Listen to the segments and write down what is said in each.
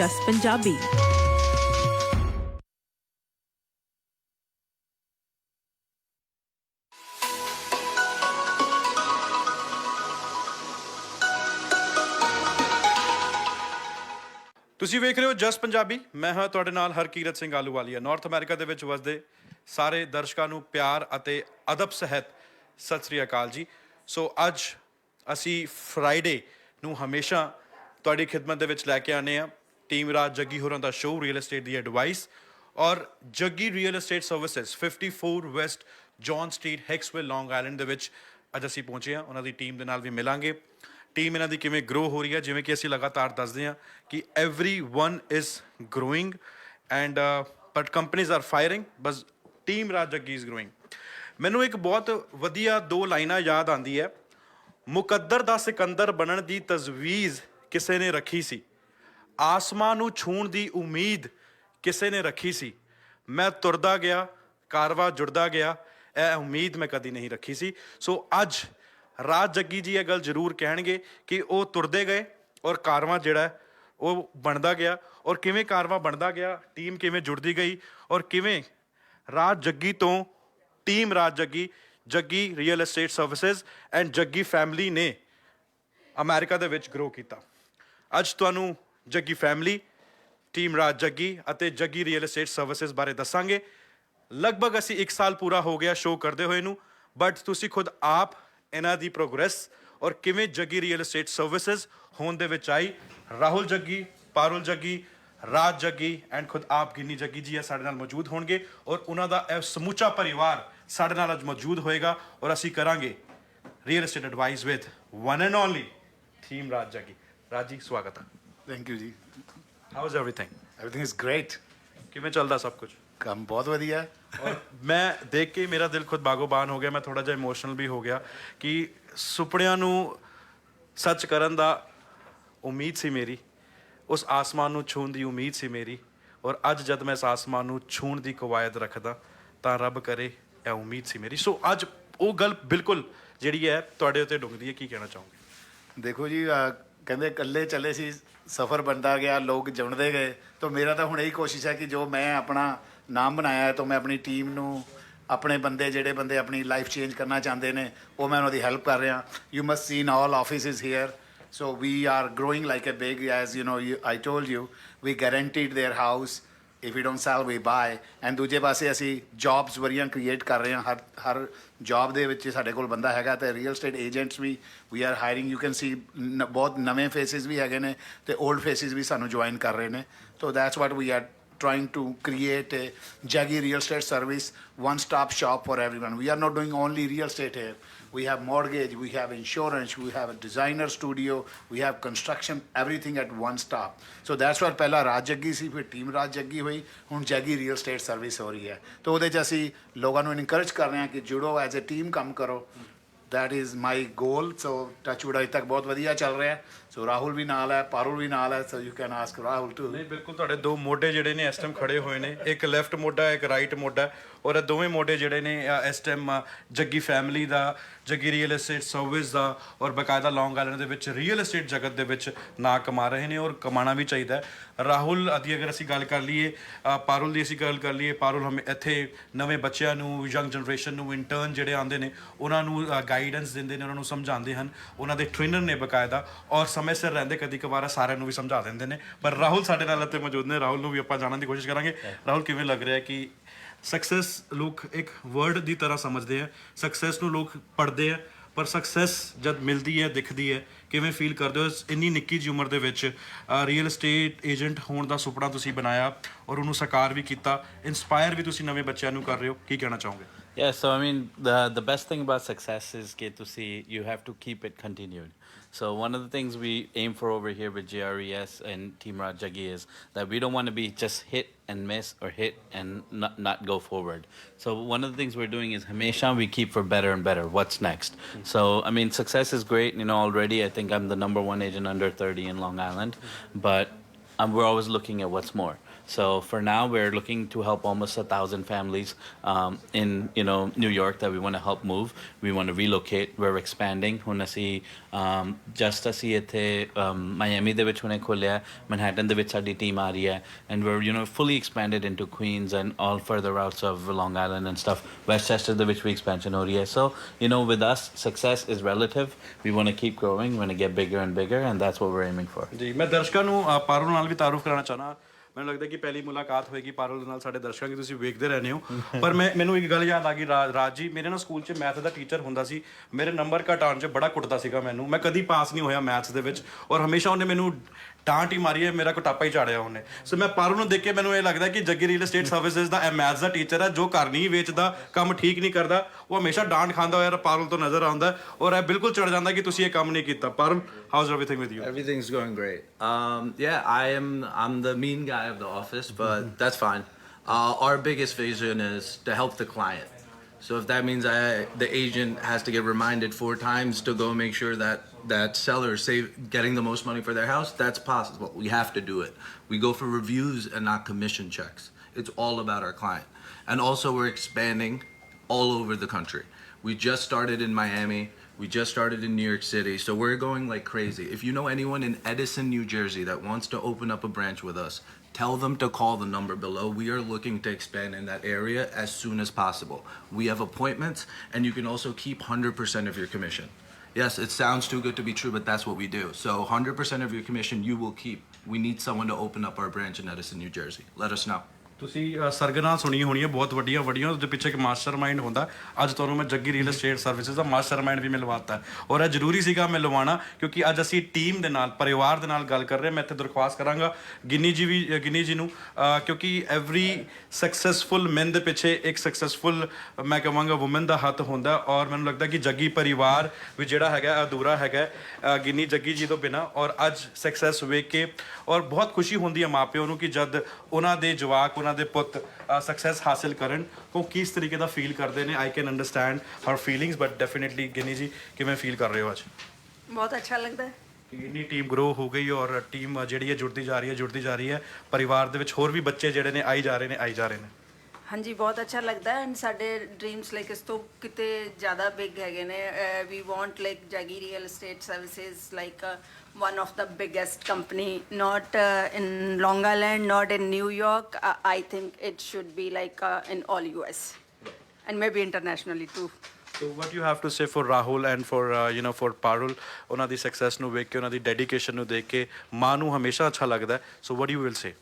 Just Punjabi. ਤੁਸੀਂ ਵੇਖ ਰਹੇ ਹੋ ਜਸ ਪੰਜਾਬੀ। ਮੈਂ ਹਾਂ ਤੁਹਾਡੇ ਨਾਲ ਹਰਕੀਰਤ ਸਿੰਘ ਆਲੂਵਾਲੀਆ। ਨਾਰਥ ਅਮਰੀਕਾ ਦੇ ਵਿੱਚ ਵਸਦੇ ਸਾਰੇ ਦਰਸ਼ਕਾਂ ਨੂੰ ਪਿਆਰ ਅਤੇ ਅਦਬ ਸਹਿਤ ਸਤਿ ਸ੍ਰੀ ਅਕਾਲ ਜੀ। ਸੋ ਅੱਜ ਅਸੀਂ ਫਰਾਈਡੇ ਨੂੰ ਹਮੇਸ਼ਾ ਤੁਹਾਡੀ ਖਿਦਮਤ ਦੇ ਵਿੱਚ ਲੈ ਕੇ ਆਉਂਦੇ ਹਾਂ ਟੀਮ ਰਾਜ ਜੱਗੀ ਹੋਰਾਂ ਦਾ ਸ਼ੋਅ ਰੀਅਲ estate ਦੀ ਐਡਵਾਈਸ ਔਰ Jaggi real estate services 54 West John Street Hicksville Long Island ਦੇ ਵਿੱਚ ਅੱਜ ਅਸੀਂ ਪਹੁੰਚੇ ਹਾਂ। ਉਹਨਾਂ ਦੀ ਟੀਮ ਦੇ ਨਾਲ ਵੀ ਮਿਲਾਂਗੇ। ਟੀਮ ਇਹਨਾਂ ਦੀ ਕਿਵੇਂ ਗਰੋ ਹੋ ਰਹੀ ਹੈ, ਜਿਵੇਂ ਕਿ ਅਸੀਂ ਲਗਾਤਾਰ ਦੱਸਦੇ ਹਾਂ ਕਿ everyone is growing and but companies are firing, ਬਸ team Raj Jaggi is growing। ਮੈਨੂੰ ਇੱਕ ਬਹੁਤ ਵਧੀਆ ਦੋ ਲਾਈਨਾਂ ਯਾਦ ਆਉਂਦੀ ਹੈ। ਮੁਕੱਦਰ ਦਾ ਸਿਕੰਦਰ ਬਣਨ ਦੀ ਤਜਵੀਜ਼ ਕਿਸੇ ਨੇ ਰੱਖੀ ਸੀ, ਆਸਮਾਂ ਨੂੰ ਛੂਹਣ ਦੀ ਉਮੀਦ ਕਿਸੇ ਨੇ ਰੱਖੀ ਸੀ, ਮੈਂ ਤੁਰਦਾ ਗਿਆ ਕਾਰਵਾ ਜੁੜਦਾ ਗਿਆ, ਇਹ ਉਮੀਦ ਮੈਂ ਕਦੀ ਨਹੀਂ ਰੱਖੀ ਸੀ। ਸੋ ਅੱਜ ਰਾਜ ਜੱਗੀ ਜੀ ਇਹ ਗੱਲ ਜ਼ਰੂਰ ਕਹਿਣਗੇ ਕਿ ਉਹ ਤੁਰਦੇ ਗਏ ਔਰ ਕਾਰਵਾ ਜਿਹੜਾ ਉਹ ਬਣਦਾ ਗਿਆ, ਔਰ ਕਿਵੇਂ ਕਾਰਵਾ ਬਣਦਾ ਗਿਆ, ਟੀਮ ਕਿਵੇਂ ਜੁੜਦੀ ਗਈ ਔਰ ਕਿਵੇਂ ਰਾਜ ਜੱਗੀ ਤੋਂ team Raj Jaggi, Jaggi real estate services and Jaggi family ਨੇ ਅਮਰੀਕਾ ਦੇ ਵਿੱਚ ਗਰੋ ਕੀਤਾ। ਅੱਜ ਤੁਹਾਨੂੰ ਜੱਗੀ ਫੈਮਿਲੀ, ਟੀਮ ਰਾਜ ਜੱਗੀ ਅਤੇ ਜੱਗੀ ਰੀਅਲ estate ਸਰਵਿਸਿਜ਼ ਬਾਰੇ ਦੱਸਾਂਗੇ। ਲਗਭਗ ਅਸੀਂ 1 ਸਾਲ ਪੂਰਾ ਹੋ ਗਿਆ ਸ਼ੋਅ ਕਰਦੇ ਹੋਏ ਨੂੰ, ਬਟ ਤੁਸੀਂ ਖੁਦ ਆਪ ਇਹਨਾਂ ਦੀ ਪ੍ਰੋਗਰੈਸ ਔਰ ਕਿਵੇਂ ਜੱਗੀ ਰੀਅਲ estate ਸਰਵਿਸਿਜ਼ ਹੋਣ ਦੇ ਵਿੱਚ ਆਈ। ਰਾਹੁਲ ਜੱਗੀ, ਪਾਰੁਲ ਜੱਗੀ, ਰਾਜ ਜੱਗੀ ਐਂਡ ਖੁਦ ਆਪ ਗਿੰਨੀ ਜੱਗੀ ਜੀ ਸਾਡੇ ਨਾਲ ਮੌਜੂਦ ਹੋਣਗੇ ਔਰ ਉਹਨਾਂ ਦਾ ਇਹ ਸਮੁੱਚਾ ਪਰਿਵਾਰ ਸਾਡੇ ਨਾਲ ਅੱਜ ਮੌਜੂਦ ਹੋਏਗਾ ਔਰ ਅਸੀਂ ਕਰਾਂਗੇ real estate advice with one and only team Raj Jaggi. Raj ji ਸਵਾਗਤ ਹੈ। ਥੈਂਕ ਯੂ ਜੀ। How is everything is great. ਕਿਵੇਂ ਚੱਲਦਾ ਸਭ ਕੁਝ? ਕੰਮ ਬਹੁਤ ਵਧੀਆ। ਔਰ ਮੈਂ ਦੇਖ ਕੇ ਮੇਰਾ ਦਿਲ ਖੁਦ ਬਾਗੋਬਾਨ ਹੋ ਗਿਆ। ਮੈਂ ਥੋੜਾ ਜਿਹਾ ਇਮੋਸ਼ਨਲ ਵੀ ਹੋ ਗਿਆ ਕਿ ਸੁਪਨਿਆਂ ਨੂੰ ਸੱਚ ਕਰਨ ਦਾ ਉਮੀਦ ਸੀ ਮੇਰੀ, ਉਸ ਆਸਮਾਨ ਨੂੰ ਛੂਹਣ ਦੀ ਉਮੀਦ ਸੀ ਮੇਰੀ, ਔਰ ਅੱਜ ਜਦ ਮੈਂ ਇਸ ਆਸਮਾਨ ਨੂੰ ਛੂਹਣ ਦੀ ਕਵਾਇਦ ਰੱਖਦਾ ਤਾਂ ਰੱਬ ਕਰੇ ਇਹ ਉਮੀਦ ਸੀ ਮੇਰੀ। ਸੋ ਅੱਜ ਉਹ ਗੱਲ ਬਿਲਕੁਲ ਜਿਹੜੀ ਹੈ ਤੁਹਾਡੇ ਉੱਤੇ ਡੁੱਬਦੀ ਹੈ। ਕੀ ਕਹਿਣਾ ਚਾਹੋਗੇ? ਦੇਖੋ ਜੀ, ਕਹਿੰਦੇ ਇਕੱਲੇ ਚੱਲੇ ਸੀ, ਸਫ਼ਰ ਬਣਦਾ ਗਿਆ, ਲੋਕ ਜੁੜਦੇ ਗਏ। ਤਾਂ ਮੇਰਾ ਤਾਂ ਹੁਣ ਇਹੀ ਕੋਸ਼ਿਸ਼ ਹੈ ਕਿ ਜੋ ਮੈਂ ਆਪਣਾ ਨਾਮ ਬਣਾਇਆ ਹੈ ਤਾਂ ਮੈਂ ਆਪਣੀ ਟੀਮ ਨੂੰ, ਆਪਣੇ ਬੰਦੇ ਜਿਹੜੇ ਬੰਦੇ ਆਪਣੀ ਲਾਈਫ ਚੇਂਜ ਕਰਨਾ ਚਾਹੁੰਦੇ ਨੇ, ਉਹ ਮੈਂ ਉਹਨਾਂ ਦੀ ਹੈਲਪ ਕਰ ਰਿਹਾ। You must seen all offices here. So we are growing like a big, as you know, I told you, we guaranteed their house. If we don't sell, we buy. And ਦੂਜੇ ਪਾਸੇ ਅਸੀਂ jobs ਬੜੀਆਂ create ਕਰ ਰਹੇ ਹਾਂ। ਹਰ job ਦੇ ਵਿੱਚ ਸਾਡੇ ਕੋਲ ਬੰਦਾ ਹੈਗਾ। ਅਤੇ ਰੀਅਲ estate ਏਜੰਟਸ ਵੀ we are hiring. You can see ਬਹੁਤ ਨਵੇਂ ਫੇਸਿਸ ਵੀ ਹੈਗੇ ਨੇ ਅਤੇ ਓਲਡ ਫੇਸਿਸ ਵੀ ਸਾਨੂੰ ਜੁਆਇਨ ਕਰ ਰਹੇ ਨੇ। So that's what we are trying to create a Jaggi real estate service, one-stop shop for everyone. We are not doing only real estate here. We have mortgage, we have insurance, we have a designer studio, we have construction, everything at one stop. So that's what ਪਹਿਲਾਂ ਰਾਜ ਜੱਗੀ ਸੀ, ਫਿਰ team Raj Jaggi ਹੋਈ, ਹੁਣ Jaggi real estate service ਹੋ ਰਹੀ ਹੈ। ਤਾਂ ਉਹਦੇ 'ਚ ਅਸੀਂ ਲੋਕਾਂ ਨੂੰ ਇਨਕਰੇਜ ਕਰ ਰਹੇ ਹਾਂ ਕਿ ਜੁੜੋ, ਐਜ਼ ਏ ਟੀਮ ਕੰਮ ਕਰੋ। That is my goal. So touchwood ਅਜੇ ਤੱਕ ਬਹੁਤ ਵਧੀਆ ਚੱਲ ਰਿਹਾ। ਸੋ ਰਾਹੁਲ ਵੀ ਨਾਲ ਹੈ, ਪਾਰੁਲ ਵੀ ਨਾਲ ਹੈ। So you can ask Rahul too. ਨਹੀਂ, ਬਿਲਕੁਲ ਤੁਹਾਡੇ ਦੋ ਮੋਢੇ ਜਿਹੜੇ ਨੇ ਇਸ ਟਾਈਮ ਖੜੇ ਹੋਏ ਨੇ, ਇੱਕ ਲੈਫਟ ਮੋਢਾ, ਇੱਕ ਰਾਈਟ ਮੋਢਾ, ਔਰ ਇਹ ਦੋਵੇਂ ਮੋਢੇ ਜਿਹੜੇ ਨੇ ਇਸ ਟਾਈਮ ਜੱਗੀ ਫੈਮਿਲੀ ਦਾ, ਜੱਗੀ ਰੀਅਲ estate ਸਰਵਿਸ ਦਾ ਔਰ ਬਾਕਾਇਦਾ ਲੌਂਗ ਆਈਲੈਂਡ ਦੇ ਵਿੱਚ ਰੀਅਲ estate ਜਗਤ ਦੇ ਵਿੱਚ ਨਾਂ ਕਮਾ ਰਹੇ ਨੇ ਔਰ ਕਮਾਉਣਾ ਵੀ ਚਾਹੀਦਾ ਹੈ। ਰਾਹੁਲ ਦੀ ਅਗਰ ਅਸੀਂ ਗੱਲ ਕਰ ਲਈਏ, ਪਾਰੁਲ ਦੀ ਅਸੀਂ ਗੱਲ ਕਰ ਲਈਏ, ਪਾਰੁਲ ਹਮੇ ਇੱਥੇ ਨਵੇਂ ਬੱਚਿਆਂ ਨੂੰ, ਯੰਗ ਜਨਰੇਸ਼ਨ ਨੂੰ, ਇੰਟਰਨ ਜਿਹੜੇ ਆਉਂਦੇ ਨੇ ਉਹਨਾਂ ਨੂੰ ਗਾਈਡੈਂਸ ਦਿੰਦੇ ਨੇ, ਉਹਨਾਂ ਨੂੰ ਸਮਝਾਉਂਦੇ ਹਨ। ਉਹਨਾਂ ਦੇ ਟ੍ਰੇਨਰ ਨੇ ਬਾਕਾਇਦਾ, ਔਰ ਸਮੇਂ ਸਿਰ ਰਹਿੰਦੇ ਕਦੀ ਕਵਾਰ ਸਾਰਿਆਂ ਨੂੰ ਵੀ ਸਮਝਾ ਦਿੰਦੇ ਨੇ। ਪਰ ਰਾਹੁਲ ਸਾਡੇ ਨਾਲ ਇੱਥੇ ਮੌਜੂਦ ਨੇ। ਰਾਹੁਲ ਨੂੰ ਵੀ ਆਪਾਂ ਜਾਣਨ ਦੀ ਕੋਸ਼ਿਸ਼ ਕਰਾਂਗੇ। ਰਾਹੁਲ, ਕਿਵੇਂ ਲੱਗ ਰਿਹਾ ਕਿ ਸਕਸੈਸ ਲੋਕ ਇੱਕ ਵਰਡ ਦੀ ਤਰ੍ਹਾਂ ਸਮਝਦੇ ਆ, ਸਕਸੈਸ ਨੂੰ ਲੋਕ ਪੜ੍ਹਦੇ ਆ, ਪਰ ਸਕਸੈਸ ਜਦ ਮਿਲਦੀ ਹੈ, ਦਿਖਦੀ ਹੈ, ਕਿਵੇਂ ਫੀਲ ਕਰਦੇ ਹੋ? ਇੰਨੀ ਨਿੱਕੀ ਜਿਹੀ ਉਮਰ ਦੇ ਵਿੱਚ ਰੀਅਲ estate ਏਜੰਟ ਹੋਣ ਦਾ ਸੁਪਨਾ ਤੁਸੀਂ ਬਣਾਇਆ ਔਰ ਉਹਨੂੰ ਸਾਕਾਰ ਵੀ ਕੀਤਾ, ਇੰਸਪਾਇਰ ਵੀ ਤੁਸੀਂ ਨਵੇਂ ਬੱਚਿਆਂ ਨੂੰ ਕਰ ਰਹੇ ਹੋ। ਕੀ ਕਹਿਣਾ ਚਾਹੋਗੇ? Yeah, so I mean, the best thing about success is you have to keep it continued. So one of the things we aim for over here with GRES and Team Raj Jaggi is that we don't want to be just hit and miss or hit and not go forward. So one of the things we're doing is Hamesha we keep for better and better. What's next? So I mean, success is great. You know, already I think I'm the #1 agent under 30 in Long Island, but we're always looking at what's more. So for now, we're looking to help almost 1,000 families in New York that we want to help move. We want to relocate. We're expanding. ਹੁਣ ਅਸੀਂ just ਅਸੀਂ ਇੱਥੇ Miami ਦੇ ਵਿੱਚ ਹੁਣੇ ਖੋਲ੍ਹਿਆ, Manhattan ਦੇ ਵਿੱਚ ਸਾਡੀ team ਆ ਰਹੀ ਹੈ, and we're fully expanded into Queens and all further routes of Long Island and stuff. Westchester ਦੇ ਵਿੱਚ ਵੀ expansion ਹੋ ਰਹੀ ਹੈ. So with us, success is relative. We want to keep growing. We want to get bigger and bigger, and that's what we're aiming for. ਜੀ ਮੈਂ ਦਰਸ਼ਕਾਂ ਨੂੰ ਪਾਰੁਲ ਨਾਲ ਵੀ ਤਾਰੂਫ ਕਰਾਉਣਾ ਚਾਹਣਾ। ਮੈਨੂੰ ਲੱਗਦਾ ਕਿ ਪਹਿਲੀ ਮੁਲਾਕਾਤ ਹੋਏਗੀ ਪਾਰੁਲ ਦੇ ਨਾਲ ਸਾਡੇ ਦਰਸ਼ਕਾਂ ਦੀ, ਤੁਸੀਂ ਵੇਖਦੇ ਰਹਿੰਦੇ ਹੋ। ਪਰ ਮੈਨੂੰ ਇੱਕ ਗੱਲ ਯਾਦ ਆ ਗਈ, ਰਾਜ ਜੀ ਮੇਰੇ ਨਾਲ ਸਕੂਲ 'ਚ ਮੈਥ ਦਾ ਟੀਚਰ ਹੁੰਦਾ ਸੀ, ਮੇਰੇ ਨੰਬਰ ਘੱਟ ਆਉਣ 'ਚ ਬੜਾ ਕੁੱਟਦਾ ਸੀਗਾ ਮੈਨੂੰ। ਮੈਂ ਕਦੀ ਪਾਸ ਨਹੀਂ ਹੋਇਆ ਮੈਥਸ ਦੇ ਵਿੱਚ, ਔਰ ਹਮੇਸ਼ਾ ਉਹਨੇ ਮੈਨੂੰ ਡਾਂਟ ਹੀ ਮਾਰੀ ਹੈ, ਮੇਰਾ ਕੁਟਾਪਾ ਹੀ ਝਾੜਿਆ ਉਹਨੇ। ਸੋ ਮੈਂ ਪਾਰੁਲ ਨੂੰ ਦੇਖ ਕੇ ਮੈਨੂੰ ਇਹ ਲੱਗਦਾ ਕਿ ਜੱਗੀ ਰੀਅਲ ਏਸਟੇਟ ਸਰਵਿਸਿਜ਼ ਦਾ ਇਹ ਮੈਥਸ ਦਾ ਟੀਚਰ ਹੈ, ਜੋ ਘਰ ਨਹੀਂ ਵੇਚਦਾ, ਕੰਮ ਠੀਕ ਨਹੀਂ ਕਰਦਾ, ਉਹ ਹਮੇਸ਼ਾ ਡਾਂਟ ਖਾਂਦਾ ਹੋਇਆ ਪਾਰੁਲ ਤੋਂ ਨਜ਼ਰ ਆਉਂਦਾ, ਔਰ ਇਹ ਬਿਲਕੁਲ ਚੜ ਜਾਂਦਾ ਕਿ ਤੁਸੀਂ ਇਹ ਕੰਮ ਨਹੀਂ ਕੀਤਾ। Parul, how's everything with you? Everything's going great. Yeah, I'm the mean guy of the office, but that's fine. Our biggest vision is to help the client. So if that means the agent has to get reminded 4 times to go make sure that seller is getting the most money for their house, that's possible. We have to do it. We go for reviews and not commission checks. It's all about our client. And also we're expanding all over the country. We just started in Miami. We just started in New York City. So we're going like crazy. If you know anyone in Edison, New Jersey that wants to open up a branch with us, tell them to call the number below. We are looking to expand in that area as soon as possible. We have appointments, and you can also keep 100% of your commission. Yes, it sounds too good to be true, but that's what we do. So 100% of your commission you will keep. We need someone to open up our branch in Edison, New Jersey. Let us know. ਤੁਸੀਂ ਸਰਗਨਾ ਸੁਣੀ ਹੋਣੀ ਹੈ, ਬਹੁਤ ਵੱਡੀਆਂ ਉਹਦੇ ਪਿੱਛੇ ਇੱਕ master mind ਹੁੰਦਾ। ਅੱਜ ਤੁਹਾਨੂੰ ਮੈਂ ਜੱਗੀ ਰੀਅਲ ਏਸਟੇਟ ਸਰਵਿਸਿਜ਼ ਦਾ ਮਾਸਟਰ ਮਾਈਂਡ ਵੀ ਮਿਲਵਾਤਾ, ਔਰ ਇਹ ਜ਼ਰੂਰੀ ਸੀਗਾ ਮੈਂ ਲਵਾਉਣਾ, ਕਿਉਂਕਿ ਅੱਜ ਅਸੀਂ ਟੀਮ ਦੇ ਨਾਲ, ਪਰਿਵਾਰ ਦੇ ਨਾਲ ਗੱਲ ਕਰ ਰਹੇ। ਮੈਂ ਇੱਥੇ ਦਰਖਾਸਤ ਕਰਾਂਗਾ ਗਿੰਨੀ ਜੀ ਨੂੰ, ਕਿਉਂਕਿ ਐਵਰੀ ਸਕਸੈਸਫੁਲ ਮੈਨ ਦੇ ਪਿੱਛੇ ਇੱਕ ਸਕਸੈਸਫੁਲ ਮੈਂ ਕਹਾਂਗਾ ਵੂਮਨ ਦਾ ਹੱਥ ਹੁੰਦਾ, ਔਰ ਮੈਨੂੰ ਲੱਗਦਾ ਕਿ ਜੱਗੀ ਪਰਿਵਾਰ ਵੀ ਜਿਹੜਾ ਹੈਗਾ ਅਧੂਰਾ ਹੈਗਾ ਗਿੰਨੀ ਜੱਗੀ ਜੀ ਤੋਂ ਬਿਨਾਂ। ਔਰ ਅੱਜ ਸਕਸੈਸ ਵੇਖ ਕੇ ਔਰ ਬਹੁਤ ਖੁਸ਼ੀ ਹੁੰਦੀ ਹੈ ਮਾਂ ਪਿਓ ਨੂੰ ਕਿ ਜਦ ਉਹਨਾਂ ਦੇ ਜਵਾਕ, ਉਹਨਾਂ ਦੇ ਪੁੱਤ ਸਕਸੈਸ ਹਾਸਿਲ ਕਰਨ, ਉਹ ਕਿਸ ਤਰੀਕੇ ਦਾ ਫੀਲ ਕਰਦੇ ਨੇ। I can understand her feelings, but definitely Ginni ji ਕਿਵੇਂ ਫੀਲ ਕਰ ਰਹੇ ਹੋ ਅੱਜ? ਬਹੁਤ ਅੱਛਾ ਲੱਗਦਾ ਹੈ। ਇੰਨੀ ਟੀਮ ਗਰੋ ਹੋ ਗਈ, ਔਰ ਟੀਮ ਜਿਹੜੀ ਹੈ ਜੁੜਦੀ ਜਾ ਰਹੀ ਹੈ। ਪਰਿਵਾਰ ਦੇ ਵਿੱਚ ਹੋਰ ਵੀ ਬੱਚੇ ਜਿਹੜੇ ਨੇ ਆਈ ਜਾ ਰਹੇ ਨੇ। ਹਾਂਜੀ, ਬਹੁਤ ਅੱਛਾ ਲੱਗਦਾ ਹੈ। ਐਂਡ ਸਾਡੇ ਡ੍ਰੀਮਸ ਲਾਈਕ ਇਸ ਤੋਂ ਕਿਤੇ ਜ਼ਿਆਦਾ ਬਿਗ ਹੈਗੇ ਨੇ। We want like Jaggi real estate services like one of the biggest company, not in Long Island, not in New York. I think it should be like in all US and maybe internationally too. So what you have to say for Rahul and for for Parul, ਉਹਨਾਂ ਦੀ success ਨੂੰ ਵੇਖ ਕੇ, ਉਹਨਾਂ ਦੀ dedication ਨੂੰ ਦੇਖ ਕੇ ਮਾਂ ਨੂੰ ਹਮੇਸ਼ਾ ਅੱਛਾ ਲੱਗਦਾ ਹੈ। So what you will say?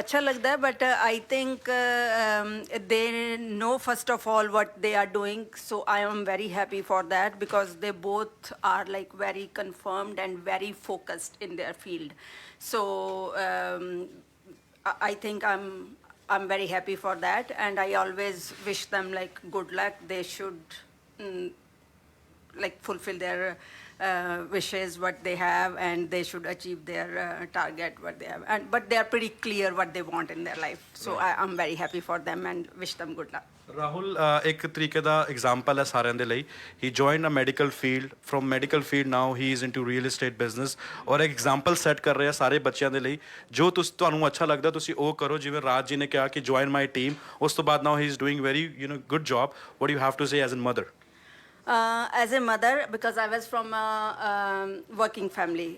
अच्छा लगता है, but I think they know first of all what they are doing, so I am very happy for that, because they both are like very confirmed and very focused in their field. So I think I'm very happy for that, and I always wish them like good luck. They should like fulfill their wishes what they have, and they should achieve their target what they have, but they are pretty clear what they want in their life. So I'm very happy for them and wish them good luck. Rahul ਇੱਕ ਤਰੀਕੇ ਦਾ example ਹੈ ਸਾਰਿਆਂ ਦੇ ਲਈ। He joined a medical field, from medical field now he is into real estate business, ਔਰ ਇੱਕ example set ਕਰ ਰਿਹਾ ਸਾਰੇ ਬੱਚਿਆਂ ਦੇ ਲਈ। ਜੋ ਤੁਹਾਨੂੰ ਅੱਛਾ ਲੱਗਦਾ ਤੁਸੀਂ ਉਹ ਕਰੋ। ਜਿਵੇਂ ਰਾਜ ਜੀ ਨੇ ਕਿਹਾ ਕਿ ਜੁਆਇਨ ਮਾਈ ਟੀਮ, ਉਸ ਤੋਂ ਬਾਅਦ now he is doing very good job. What you have to say as a mother? As a mother, because I was from a working family,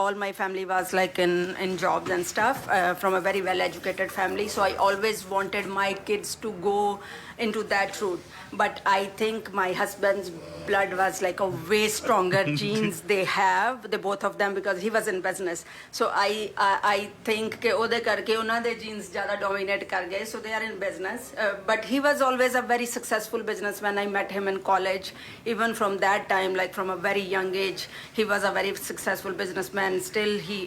all my family was like in jobs and stuff, from a very well-educated family, so I always wanted my kids to go into that route. But I think my husband's blood was like a way stronger genes they have, they both of them, because he was in business. So I think ke ode karke ਉਹਨਾਂ ਦੇ genes ज़्यादा dominate कर गए, so they are in business. But he was always a very successful businessman. I met him in college. Even from that time, like from a very young age, he was a very successful businessman. Still he,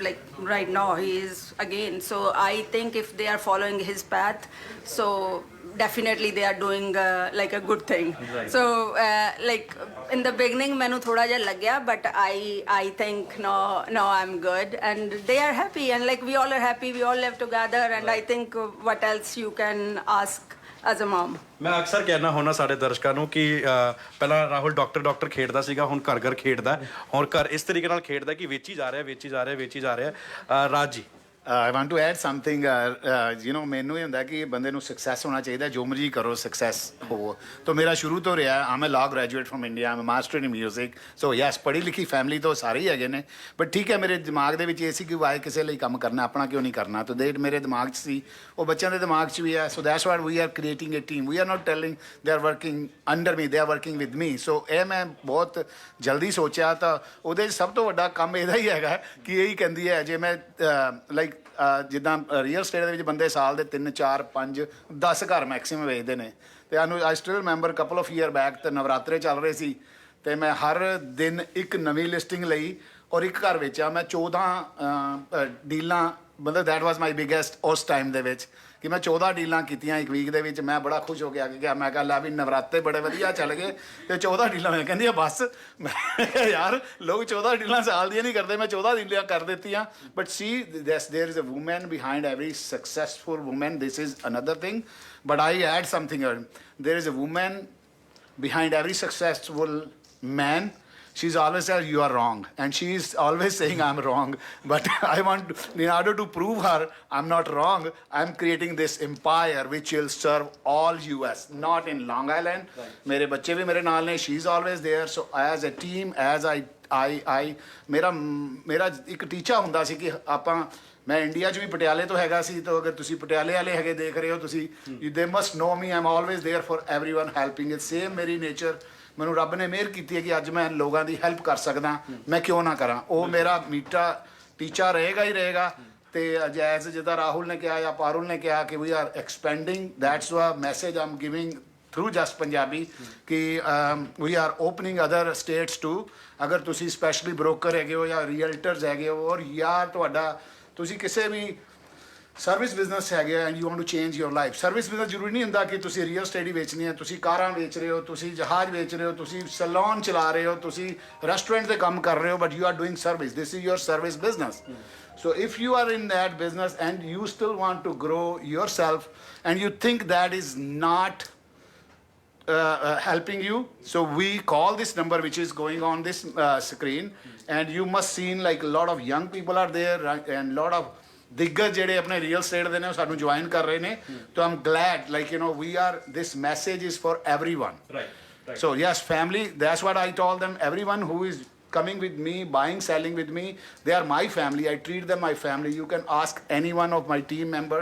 like right now he is again. So I think if they are following his path, so definitely they are doing like a good thing. Right. So like in the beginning mainu thoda ja lag gaya, but I think no I'm good, and they are happy, and like we all are happy, we all live together, and I think what else you can ask as a mom. ਮੈਂ ਅਕਸਰ ਕਹਿਣਾ ਹੁੰਦਾ ਸਾਡੇ ਦਰਸ਼ਕਾਂ ਨੂੰ ਕਿ ਪਹਿਲਾਂ Rahul doctor ਖੇਡਦਾ ਸੀਗਾ, ਹੁਣ ਘਰ ਖੇਡਦਾ, ਹੁਣ ਘਰ ਇਸ ਤਰੀਕੇ ਨਾਲ ਖੇਡਦਾ ਕਿ ਵੇਚੀ ਜਾ ਰਿਹਾ। Raj ji, I want to add something. You know, ਮੈਨੂੰ ਇਹ ਹੁੰਦਾ ਕਿ ਬੰਦੇ ਨੂੰ ਸਕਸੈਸ ਹੋਣਾ ਚਾਹੀਦਾ, ਜੋ ਮਰਜ਼ੀ ਕਰੋ ਸਕਸੈਸ ਹੋਵੋ। ਤਾਂ ਮੇਰਾ ਸ਼ੁਰੂ ਤੋਂ ਰਿਹਾ, I'm law graduate firm India, I'm master in music. So yes, ਪੜ੍ਹੀ ਲਿਖੀ ਫੈਮਿਲੀ ਤੋਂ ਸਾਰੇ ਹੀ ਹੈਗੇ ਨੇ, ਬਟ ਠੀਕ ਹੈ, ਮੇਰੇ ਦਿਮਾਗ ਦੇ ਵਿੱਚ ਇਹ ਸੀ ਕਿ ਵਾਏ ਕਿਸੇ ਲਈ ਕੰਮ ਕਰਨਾ, ਆਪਣਾ ਕਿਉਂ ਨਹੀਂ ਕਰਨਾ। ਤਾਂ ਦੇ ਮੇਰੇ ਦਿਮਾਗ 'ਚ ਸੀ, ਉਹ ਬੱਚਿਆਂ ਦੇ ਦਿਮਾਗ 'ਚ ਵੀ ਹੈ। So that's what we are creating a team. We are not telling they are working under me, they are working with me. So ਇਹ ਮੈਂ ਬਹੁਤ ਜਲਦੀ ਸੋਚਿਆ। ਤਾਂ ਉਹਦੇ 'ਚ ਸਭ ਤੋਂ ਵੱਡਾ ਕੰਮ ਇਹਦਾ ਹੀ ਹੈਗਾ ਕਿ ਇਹੀ ਕਹਿੰਦੀ ਹੈ, ਜੇ ਮੈਂ ਲਾਈਕ ਜਿੱਦਾਂ ਰੀਅਲ ਸਟੇਟ ਦੇ ਵਿੱਚ ਬੰਦੇ ਸਾਲ ਦੇ 3 4 5 10 ਘਰ ਮੈਕਸਿਮਮ ਵੇਚਦੇ ਨੇ। ਅਤੇ ਆਈ still remember couple of year back, ਤੇ ਨਵਰਾਤਰੇ ਚੱਲ ਰਹੇ ਸੀ, ਅਤੇ ਮੈਂ ਹਰ ਦਿਨ ਇੱਕ ਨਵੀਂ ਲਿਸਟਿੰਗ ਲਈ ਔਰ ਇੱਕ ਘਰ ਵੇਚਿਆ। ਮੈਂ 14 ਡੀਲਾਂ, ਮਤਲਬ ਦੈਟ ਵਾਜ਼ ਮਾਈ ਬਿਗੈਸਟ ਉਸ ਟਾਈਮ ਦੇ ਵਿੱਚ, ਕਿ ਮੈਂ 14 ਡੀਲਾਂ ਕੀਤੀਆਂ ਇੱਕ ਵੀਕ ਦੇ ਵਿੱਚ। ਮੈਂ ਬੜਾ ਖੁਸ਼ ਹੋ ਕੇ ਆ ਕੇ ਗਿਆ, ਮੈਂ ਕਿਹਾ ਲੈ ਵੀ ਨਵਰਾਤੇ ਬੜੇ ਵਧੀਆ ਚੱਲ ਗਏ ਅਤੇ 14 ਡੀਲਾਂ। ਮੈਂ ਕਹਿੰਦੀ ਆ ਬਸ, ਮੈਂ ਯਾਰ ਲੋਕ 14 ਡੀਲਾਂ ਸਾਲ ਦੀਆਂ ਨਹੀਂ ਕਰਦੇ, ਮੈਂ 14 ਡੀਲਾਂ ਕਰ ਦਿੱਤੀਆਂ। But see there is a woman behind every successful woman, this is another thing. But I add something, there is a woman behind every successful man. She's always said you are wrong, and she's always saying I'm wrong. But I want to, in order to prove her I'm not wrong, I'm creating this empire which will serve all US, not in Long Island. Mere bacche bhi mere naal ne, she's always there. So as a team, as I ਮੇਰਾ ਇੱਕ ਟੀਚਾ ਹੁੰਦਾ ਸੀ ਕਿ ਆਪਾਂ, ਮੈਂ India 'ਚ ਵੀ ਪਟਿਆਲੇ ਤੋਂ ਹੈਗਾ ਸੀ, ਤਾਂ ਅਗਰ ਤੁਸੀਂ ਪਟਿਆਲੇ ਵਾਲੇ ਹੈਗੇ ਦੇਖ ਰਹੇ ਹੋ, ਤੁਸੀਂ ਦੇ must know me, I am always there for everyone helping it. Same ਮੇਰੀ ਨੇਚਰ, ਮੈਨੂੰ ਰੱਬ ਨੇ ਮਿਹਰ ਕੀਤੀ ਹੈ ਕਿ ਅੱਜ ਮੈਂ ਲੋਕਾਂ ਦੀ ਹੈਲਪ ਕਰ ਸਕਦਾ, ਮੈਂ ਕਿਉਂ ਨਾ ਕਰਾਂ। ਉਹ ਮੇਰਾ ਮੀਟਾ ਟੀਚਾ ਰਹੇਗਾ ਹੀ ਰਹੇਗਾ। ਅਤੇ ਐਜ਼ ਜਿੱਦਾਂ ਰਾਹੁਲ ਨੇ ਕਿਹਾ ਜਾਂ ਪਾਰੁਲ ਨੇ ਕਿਹਾ ਕਿ we are expanding, that's what message I'm giving through just Punjabi, ਕਿ we are opening other states too. ਅਗਰ ਤੁਸੀਂ ਸਪੈਸ਼ਲੀ ਬ੍ਰੋਕਰ ਹੈਗੇ ਹੋ ਜਾਂ ਰੀਅਲਟਰਸ ਹੈਗੇ ਹੋ, ਔਰ ਯਾਰ ਤੁਹਾਡਾ ਤੁਸੀਂ ਕਿਸੇ ਵੀ ਸਰਵਿਸ ਬਿਜ਼ਨਸ ਹੈਗੇ and you want to change your life. Service business ਜ਼ਰੂਰੀ ਨਹੀਂ ਹੁੰਦਾ ਕਿ ਤੁਸੀਂ ਰੀਅਲ ਸਟੇਟ ਹੀ ਵੇਚਣੀ ਹੈ। ਤੁਸੀਂ ਕਾਰਾਂ ਵੇਚ ਰਹੇ ਹੋ, ਤੁਸੀਂ ਜਹਾਜ਼ ਵੇਚ ਰਹੇ ਹੋ, ਤੁਸੀਂ ਸੈਲੂਨ ਚਲਾ ਰਹੇ ਹੋ, ਤੁਸੀਂ ਰੈਸਟੋਰੈਂਟ 'ਤੇ ਕੰਮ ਕਰ ਰਹੇ ਹੋ, but you are doing service, this is your service business. So if you are in that business and you still want to grow yourself and you think that is not helping you, so we call this number which is going on this screen, and you must seen like a lot of young people are there, right, and lot of ਦਿੱਗਜ ਜਿਹੜੇ ਆਪਣੇ real estate ਦੇ ਨੇ ਉਹ ਸਾਨੂੰ join ਕਰ ਰਹੇ ਨੇ। ਤਾਂ I'm glad, like you know, we are, this message is for everyone. So yes, family, that's what I told them. Everyone who is coming with me, buying, selling with me, they are my family. I treat them my family. You can ask any one of my team member.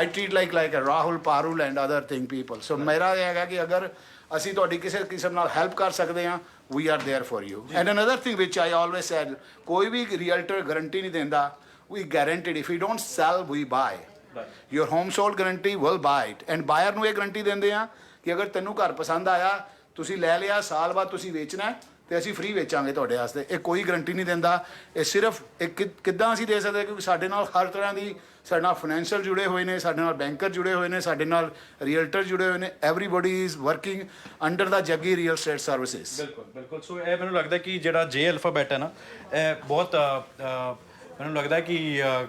I treat like a Rahul, Parul and other thing people. So ਮੇਰਾ ਇਹ ਹੈਗਾ ਕਿ ਅਗਰ ਅਸੀਂ ਤੁਹਾਡੀ ਕਿਸੇ ਕਿਸਮ ਨਾਲ ਹੈਲਪ ਕਰ ਸਕਦੇ ਹਾਂ, we are there for you. And another thing which I always said, ਕੋਈ ਵੀ ਰੀਅਲਟਰ ਗਰੰਟੀ ਨਹੀਂ ਦਿੰਦਾ, we guaranteed if we don't sell we buy. Your home sold guarantee will buy it, and buyer ਨੂੰ ਇਹ guarantee ਦਿੰਦੇ ਆ ਕਿ ਅਗਰ ਤੈਨੂੰ ਘਰ ਪਸੰਦ ਆਇਆ, ਤੁਸੀਂ ਲੈ ਲਿਆ, ਸਾਲ ਬਾਅਦ ਤੁਸੀਂ ਵੇਚਣਾ ਤੇ ਅਸੀਂ ਫ੍ਰੀ ਵੇਚਾਂਗੇ ਤੁਹਾਡੇ ਵਾਸਤੇ। ਇਹ ਕੋਈ ਗਰੰਟੀ ਨਹੀਂ ਦਿੰਦਾ। ਇਹ ਸਿਰਫ ਇੱਕ ਕਿੱਦਾਂ ਅਸੀਂ ਦੇ ਸਕਦੇ, ਕਿਉਂਕਿ ਸਾਡੇ ਨਾਲ ਹਰ ਤਰ੍ਹਾਂ ਦੀ, ਸਾਡੇ ਨਾਲ ਫਾਈਨੈਂਸ਼ੀਅਲ ਜੁੜੇ ਹੋਏ ਨੇ, ਸਾਡੇ ਨਾਲ ਬੈਂਕਰ ਜੁੜੇ ਹੋਏ ਨੇ, ਸਾਡੇ ਨਾਲ ਰੀਅਲਟਰ ਜੁੜੇ ਹੋਏ ਨੇ। Everybody is working under the Jaggi real estate services. ਬਿਲਕੁਲ ਬਿਲਕੁਲ। ਸੋ ਇਹ ਮੈਨੂੰ ਲੱਗਦਾ ਕਿ ਜਿਹੜਾ ਜੇ ਅਲਫਾਬੈਟ ਹੈ ਨਾ, ਇਹ ਬਹੁਤ ਮੈਨੂੰ ਲੱਗਦਾ ਕਿ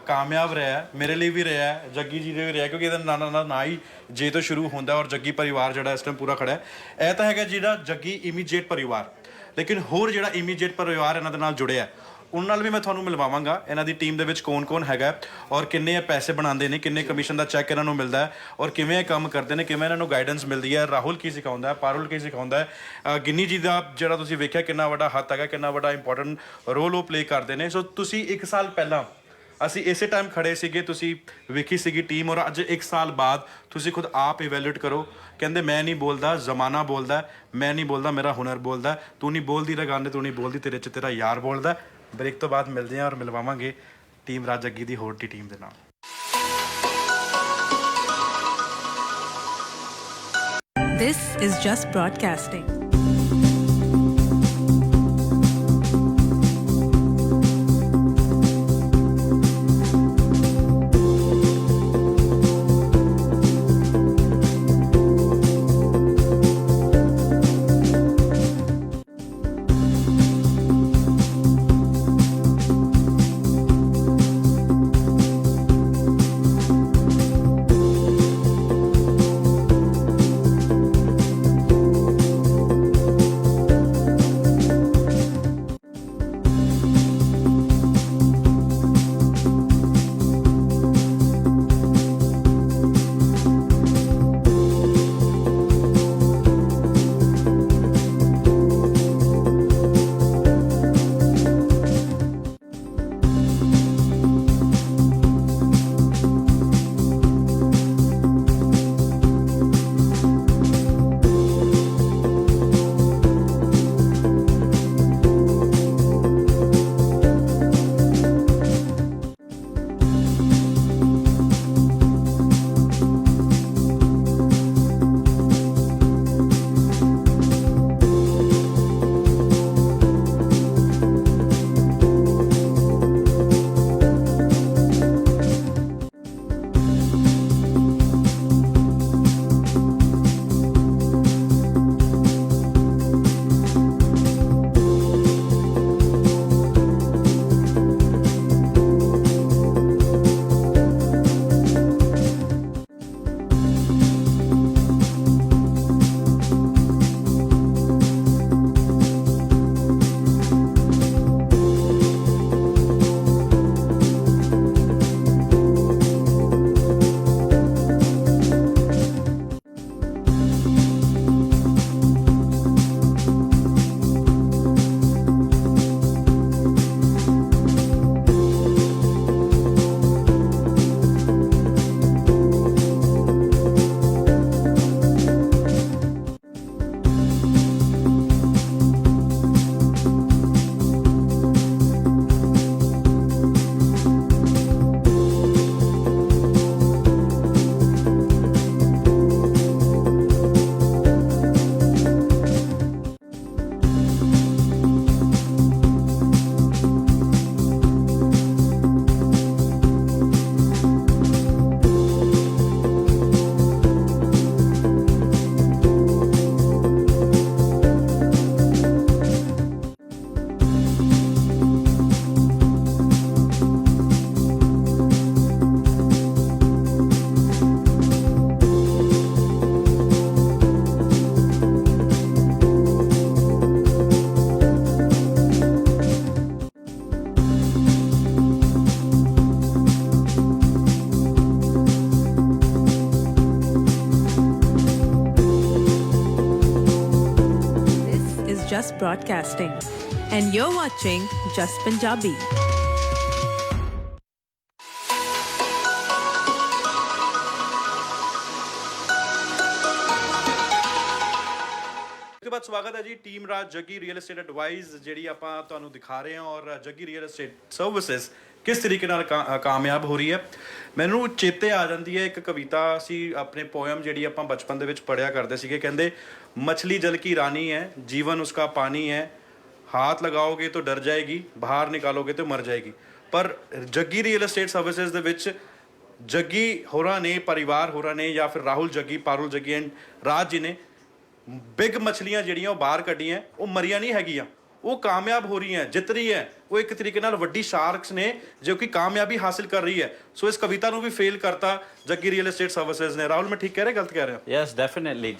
ਕਾਮਯਾਬ ਰਿਹਾ, ਮੇਰੇ ਲਈ ਵੀ ਰਿਹਾ, ਜੱਗੀ ਜੀ ਦੇ ਵੀ ਰਿਹਾ, ਕਿਉਂਕਿ ਇਹਦਾ ਨਾ ਹੀ ਜੇ ਤੋਂ ਸ਼ੁਰੂ ਹੁੰਦਾ ਔਰ ਜੱਗੀ ਪਰਿਵਾਰ ਜਿਹੜਾ ਇਸ ਟਾਈਮ ਪੂਰਾ ਖੜਾ ਹੈ। ਇਹ ਤਾਂ ਹੈਗਾ ਜਿਹੜਾ ਜੱਗੀ ਇਮੀਡੀਏਟ ਪਰਿਵਾਰ, ਲੇਕਿਨ ਹੋਰ ਜਿਹੜਾ ਇਮੀਡੀਏਟ ਪਰਿਵਾਰ ਇਹਨਾਂ ਦੇ ਨਾਲ ਜੁੜਿਆ, ਉਹਨਾਂ ਨਾਲ ਵੀ ਮੈਂ ਤੁਹਾਨੂੰ ਮਿਲਵਾਵਾਂਗਾ। ਇਹਨਾਂ ਦੀ ਟੀਮ ਦੇ ਵਿੱਚ ਕੌਣ ਹੈਗਾ ਔਰ ਕਿੰਨੇ ਪੈਸੇ ਬਣਾਉਂਦੇ ਨੇ, ਕਿੰਨੇ ਕਮਿਸ਼ਨ ਦਾ ਚੈੱਕ ਇਹਨਾਂ ਨੂੰ ਮਿਲਦਾ ਹੈ, ਔਰ ਕਿਵੇਂ ਇਹ ਕੰਮ ਕਰਦੇ ਨੇ, ਕਿਵੇਂ ਇਹਨਾਂ ਨੂੰ ਗਾਈਡੈਂਸ ਮਿਲਦੀ ਹੈ। ਰਾਹੁਲ ਕੀ ਸਿਖਾਉਂਦਾ ਹੈ, ਪਾਰੁਲ ਕੀ ਸਿਖਾਉਂਦਾ ਹੈ, ਗਿੰਨੀ ਜੀ ਦਾ ਜਿਹੜਾ ਤੁਸੀਂ ਵੇਖਿਆ ਕਿੰਨਾ ਵੱਡਾ ਹੱਥ ਹੈਗਾ, ਕਿੰਨਾ ਵੱਡਾ ਇੰਪੋਰਟੈਂਟ ਰੋਲ ਉਹ ਪਲੇ ਕਰਦੇ ਨੇ। ਸੋ ਤੁਸੀਂ 1 ਸਾਲ ਪਹਿਲਾਂ ਅਸੀਂ ਇਸੇ ਟਾਈਮ ਖੜੇ ਸੀਗੇ, ਤੁਸੀਂ ਵੇਖੀ ਸੀਗੀ ਟੀਮ, ਔਰ ਅੱਜ 1 ਸਾਲ ਬਾਅਦ ਤੁਸੀਂ ਖੁਦ ਆਪ ਇਵੈਲੂਏਟ ਕਰੋ। ਕਹਿੰਦੇ ਮੈਂ ਨਹੀਂ ਬੋਲਦਾ, ਜ਼ਮਾਨਾ ਬੋਲਦਾ, ਮੈਂ ਨਹੀਂ ਬੋਲਦਾ, ਮੇਰਾ ਹੁਨਰ ਬੋਲਦਾ। ਤੂੰ ਨਹੀਂ ਬੋਲਦੀ ਰਗਾਨੇ, ਤੂੰ ਨਹੀਂ ਬੋਲਦੀ, ਤੇਰੇ 'ਚ ਤੇਰਾ ਯਾਰ ਬੋਲਦਾ। ਬ੍ਰੇਕ ਤੋਂ ਬਾਅਦ ਮਿਲਦੇ ਹਾਂ ਔਰ ਮਿਲਵਾਵਾਂਗੇ ਟੀਮ ਰਾਜ ਜੱਗੀ ਦੀ ਹੋਰ ਦੀ ਟੀਮ ਦੇ ਨਾਲ। This is Just Broadcasting. Just Broadcasting. And you're watching Just Punjabi. ਉਸ ਤੋਂ ਬਾਅਦ ਸਵਾਗਤ ਹੈ ਜੀ team Raj Jaggi real estate advice ਜਿਹੜੀ ਆਪਾਂ ਤੁਹਾਨੂੰ ਦਿਖਾ ਰਹੇ ਹਾਂ ਔਰ ਜੱਗੀ ਰੀਅਲ ਏਸਟੇਟ ਸਰਵਿਸਿਜ਼ ਕਿਸ ਤਰੀਕੇ ਨਾਲ ਕਾਮਯਾਬ ਹੋ ਰਹੀ ਹੈ। ਮੈਨੂੰ ਚੇਤੇ ਆ ਜਾਂਦੀ ਹੈ ਇੱਕ ਕਵਿਤਾ ਸੀ ਆਪਣੇ ਪੋਇਮ ਜਿਹੜੀ ਆਪਾਂ ਬਚਪਨ ਦੇ ਵਿੱਚ ਪੜ੍ਹਿਆ ਕਰਦੇ ਸੀਗੇ। ਕਹਿੰਦੇ ਮਛਲੀ ਜਲ ਕੀ ਰਾਨੀ ਹੈ ਜੀਵਨ ਉਸਕਾ ਪਾਣੀ ਹੈ हाथ लगाओगे तो डर जाएगी बाहर निकालोगे तो मर जाएगी। पर जग्गी रियल एस्टेट सर्विसेज ਦੇ ਵਿੱਚ जग्गी ਹੋਰਾਂ ਨੇ ਪਰਿਵਾਰ ਹੋਰਾਂ ਨੇ ਜਾਂ ਫਿਰ ਰਾਹੁਲ ਜੱਗੀ ਪਾਰੁਲ ਜੱਗੀ ਐਂਡ ਰਾਜ ਜੀ ਨੇ ਬਿਗ ਮਛਲੀਆਂ ਜਿਹੜੀਆਂ ਉਹ ਬਾਹਰ ਕੱਢੀਆਂ ਉਹ ਮਰੀਆਂ ਨਹੀਂ ਹੈਗੀਆਂ ਉਹ ਕਾਮਯਾਬ ਹੋ ਰਹੀਆਂ ਜਿੱਤ ਰਹੀ ਹੈ ਉਹ ਇੱਕ ਤਰੀਕੇ ਨਾਲ ਵੱਡੀ ਸ਼ਾਰਕਸ ਨੇ ਜੋ ਕਿ ਕਾਮਯਾਬੀ ਹਾਸਿਲ ਕਰ ਰਹੀ ਹੈ। ਸੋ ਇਸ ਕਵਿਤਾ ਨੂੰ ਵੀ ਫੇਲ ਕਰਤਾ ਜੱਗੀ ਰੀਅਲ ਏਸਟੇਟ ਸਰਵਿਸਿਜ਼ ਨੇ। ਰਾਹੁਲ ਮੈਂ ਠੀਕ ਕਹਿ ਰਿਹਾ ਗਲਤ ਕਹਿ ਰਿਹਾ? Yes, definitely.